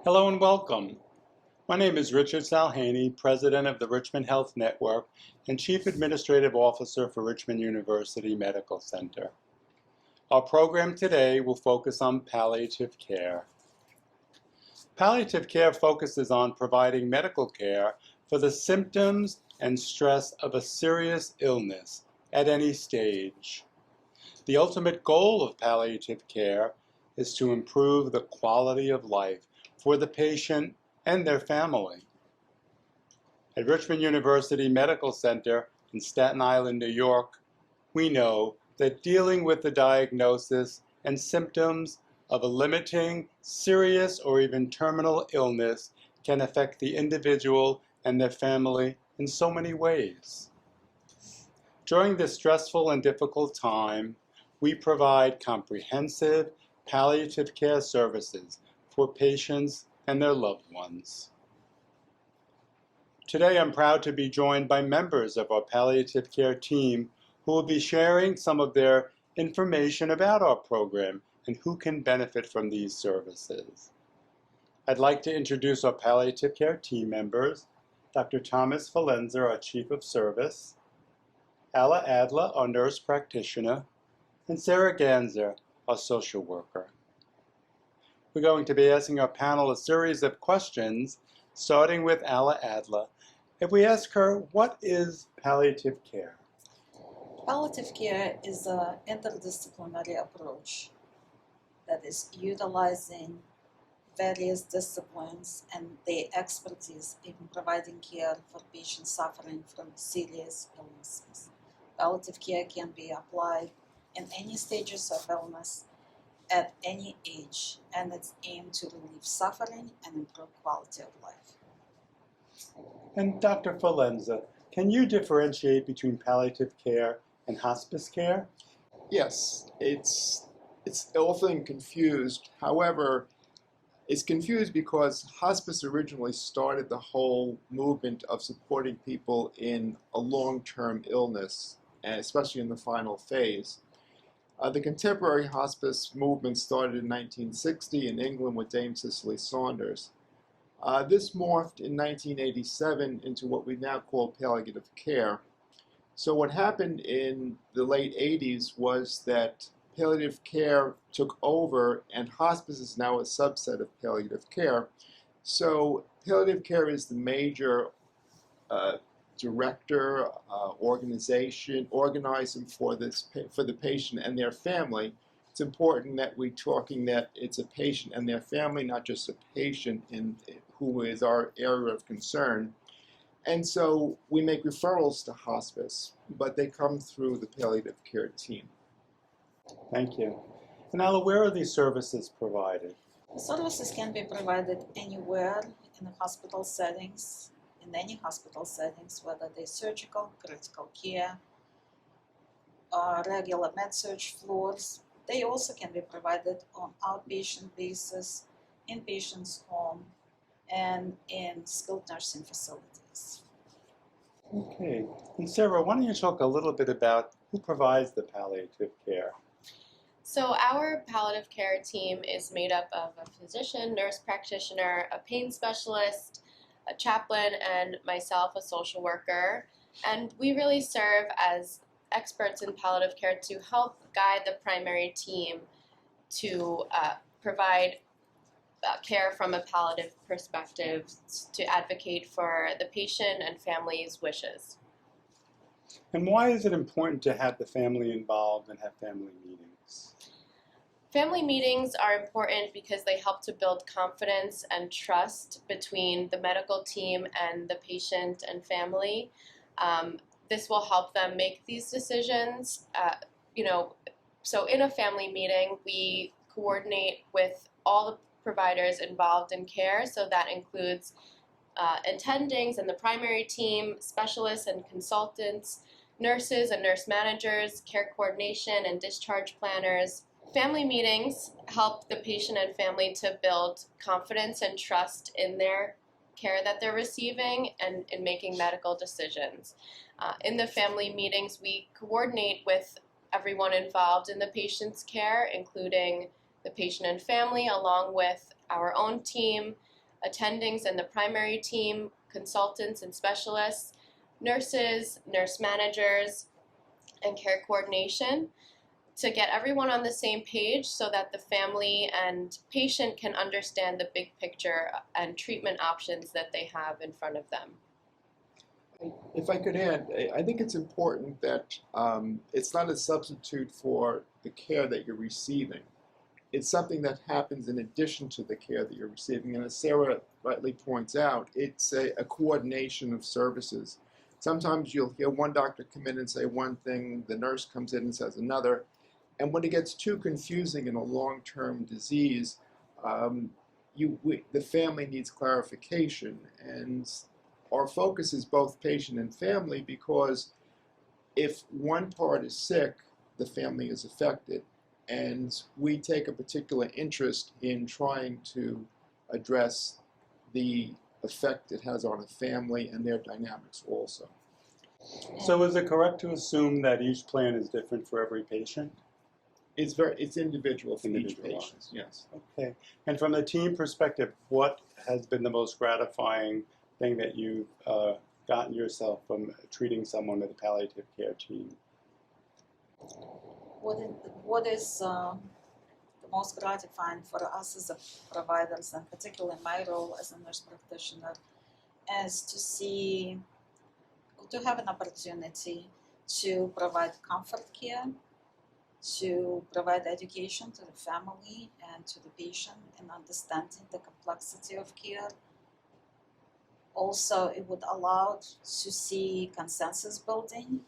Hello and welcome. My name is Richard Salhaney, President of the Richmond Health Network and Chief Administrative Officer for Richmond University Medical Center. Our program today will focus on palliative care. Palliative care focuses on providing medical care for the symptoms and stress of a serious illness at any stage. The ultimate goal of palliative care is to improve the quality of life for the patient and their family. At Richmond University Medical Center in Staten Island, New York, we know that dealing with the diagnosis and symptoms of a limiting, serious, or even terminal illness can affect the individual and their family in so many ways. During this stressful and difficult time, we provide comprehensive palliative care services for patients and their loved ones. Today I'm proud to be joined by members of our palliative care team who will be sharing some of their information about our program and who can benefit from these services. I'd like to introduce our palliative care team members, Dr. Thomas Valenza, our Chief of Service, Alla Adler, our nurse practitioner, and Sarah Ganzer, our social worker. We're going to be asking our panel a series of questions, starting with Alla Adler. If we ask her, what is palliative care? Palliative care is an interdisciplinary approach that is utilizing various disciplines and their expertise in providing care for patients suffering from serious illnesses. Palliative care can be applied in any stages of illness at any age, and it's aimed to relieve suffering and improve quality of life. And Dr. Valenza, can you differentiate between palliative care and hospice care? Yes, it's often confused. However, it's confused because hospice originally started the whole movement of supporting people in a long-term illness, and especially in the final phase. The contemporary hospice movement started in 1960 in England with Dame Cicely Saunders. This morphed in 1987 into what we now call palliative care. So what happened in the late 80s was that palliative care took over, and hospice is now a subset of palliative care. So palliative care is the major director, organizing for the patient and their family. It's important that we're talking that it's a patient and their family, not just a patient who is our area of concern. And so we make referrals to hospice, but they come through the palliative care team. Thank you. And Alla, where are these services provided? The services can be provided anywhere in the hospital settings, in any hospital settings, whether they're surgical, critical care, regular med-surg floors. They also can be provided on outpatient basis, in patient's home, and in skilled nursing facilities. Okay. And Sarah, why don't you talk a little bit about who provides the palliative care? So our palliative care team is made up of a physician, nurse practitioner, a pain specialist, a chaplain, and myself, a social worker. And we really serve as experts in palliative care to help guide the primary team to provide care from a palliative perspective, to advocate for the patient and family's wishes. And why is it important to have the family involved and have family meetings? Family meetings are important because they help to build confidence and trust between the medical team and the patient and family. This will help them make these decisions. So in a family meeting, we coordinate with all the providers involved in care. So that includes attendings and the primary team, specialists and consultants, nurses and nurse managers, care coordination and discharge planners. Family meetings help the patient and family to build confidence and trust in their care that they're receiving and in making medical decisions. In the family meetings, we coordinate with everyone involved in the patient's care, including the patient and family, along with our own team, attendings and the primary team, consultants and specialists, nurses, nurse managers, and care coordination to get everyone on the same page so that the family and patient can understand the big picture and treatment options that they have in front of them. If I could add, I think it's important that it's not a substitute for the care that you're receiving. It's something that happens in addition to the care that you're receiving. And as Sarah rightly points out, it's a coordination of services. Sometimes you'll hear one doctor come in and say one thing, the nurse comes in and says another. And when it gets too confusing in a long-term disease, the family needs clarification. And our focus is both patient and family, because if one part is sick, the family is affected. And we take a particular interest in trying to address the effect it has on a family and their dynamics also. So is it correct to assume that each plan is different for every patient? It's individual for each Individualized. patient, yes. Okay. And from the team perspective, what has been the most gratifying thing that you've gotten yourself from treating someone with a palliative care team? What is the most gratifying for us as a providers, and particularly my role as a nurse practitioner, is to have an opportunity to provide comfort care, to provide education to the family and to the patient in understanding the complexity of care. Also, it would allow to see consensus building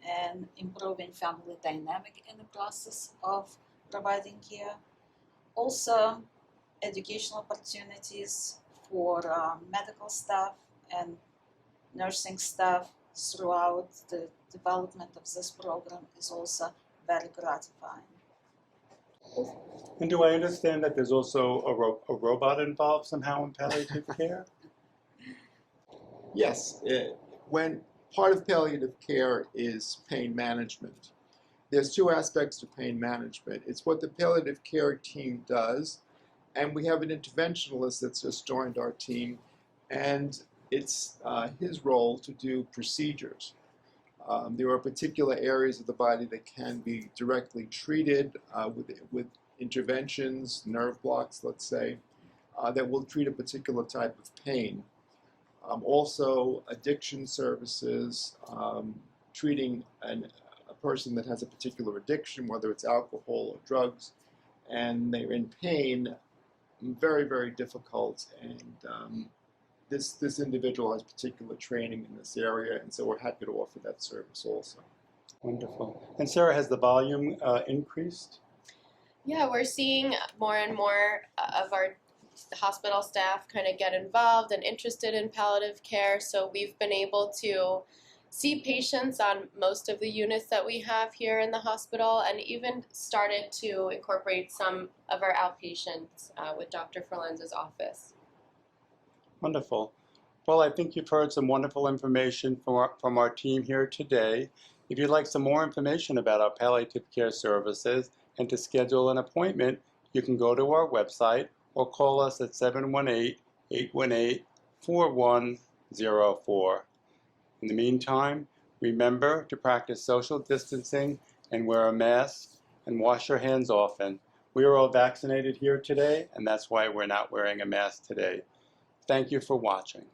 and improving family dynamic in the process of providing care. Also, educational opportunities for medical staff and nursing staff throughout the development of this program is also very gratifying. And do I understand that there's also a robot involved somehow in palliative care? Yes, when part of palliative care is pain management. There's two aspects to pain management. It's what the palliative care team does, and we have an interventionalist that's just joined our team, and it's his role to do procedures. There are particular areas of the body that can be directly treated with interventions, nerve blocks, let's say, that will treat a particular type of pain. Also, addiction services, treating a person that has a particular addiction, whether it's alcohol or drugs, and they're in pain, very, very difficult. And this individual has particular training in this area, and so we're happy to offer that service also. Wonderful. And Sarah, has the volume increased? Yeah, we're seeing more and more of our hospital staff kind of get involved and interested in palliative care. So we've been able to see patients on most of the units that we have here in the hospital, and even started to incorporate some of our outpatients with Dr. Ferlenza's office. Wonderful. Well, I think you've heard some wonderful information from our team here today. If you'd like some more information about our palliative care services and to schedule an appointment, you can go to our website or call us at 718-818-4104. In the meantime, remember to practice social distancing and wear a mask and wash your hands often. We are all vaccinated here today, and that's why we're not wearing a mask today. Thank you for watching.